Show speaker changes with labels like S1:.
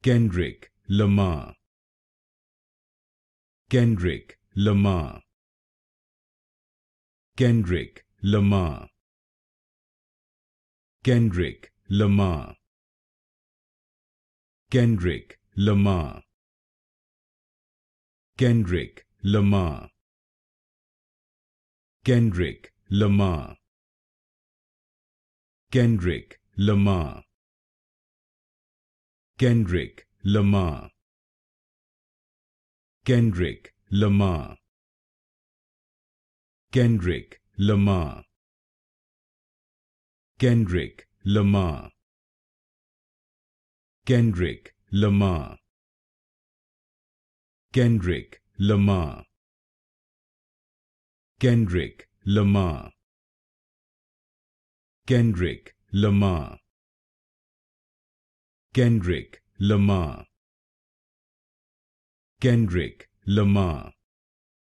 S1: Kendrick Lamar, Kendrick Lamar, Kendrick Lamar, Kendrick Lamar, Kendrick Lamar, Kendrick Lamar, Kendrick Lamar, Kendrick Lamar, Kendrick Lamar, Kendrick Lamar, Kendrick Lamar, Kendrick Lamar, Kendrick Lamar, Kendrick Lamar, Kendrick Lamar, Kendrick Lamar, Kendrick Lamar, Kendrick Lamar,